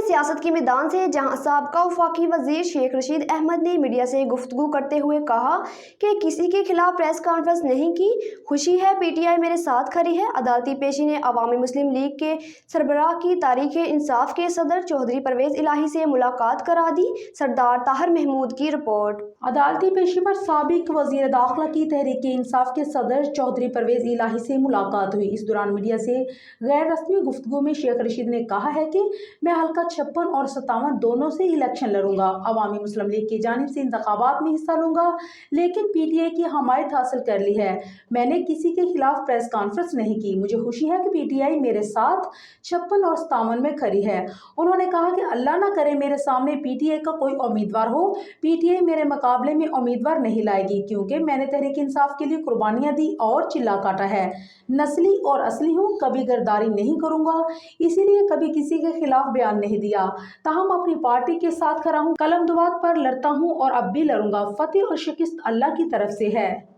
सियासत के मैदान से, जहां साबका वफाकी वजीर शेख रशीद अहमद ने मीडिया से गुफ्तगू करते हुए कहा कि किसी के खिलाफ प्रेस कॉन्फ्रेंस नहीं की, खुशी है पीटीआई मेरे साथ खड़ी है। अदालती पेशी ने अवामी मुस्लिम लीग के सरबराह की तारीख इंसाफ के सदर चौधरी परवेज इलाही से मुलाकात करा दी। सरदार ताहिर महमूद की रिपोर्ट। अदालती पेशी पर साबिक वजीर दाखिला की तहरीक इंसाफ के सदर चौधरी परवेज इलाही से मुलाकात हुई। इस दौरान मीडिया से गैर रस्मी गुफ्तगू में शेख रशीद ने कहा है कि मैं हल्का 56 और 57 दोनों से इलेक्शन लड़ूंगा, अवामी मुस्लिम लीग की जानिब से इंतखाबात में हिस्सा लूंगा, लेकिन पीटीआई की हमायत हासिल कर ली है। मैंने किसी के खिलाफ प्रेस कॉन्फ्रेंस नहीं की। मुझे खुशी है कि पीटीआई मेरे साथ 56 और 57 में खड़ी है। उन्होंने कहा कि अल्लाह ना करे मेरे सामने पीटीआई का कोई उम्मीदवार हो, पीटीआई मेरे मुकाबले में उम्मीदवार नहीं लाएगी, क्योंकि मैंने तहरीक इंसाफ के लिए कुर्बानियां दी और चिल्ला काटा है। नस्ली और असली हूँ, कभी गद्दारी नहीं करूंगा, इसीलिए कभी किसी के खिलाफ बयान नहीं दिया। ताहम अपनी पार्टी के साथ खड़ा हूँ, कलम दुआत पर लड़ता हूँ और अब भी लड़ूंगा। फतेह और शिकस्त अल्लाह की तरफ से है।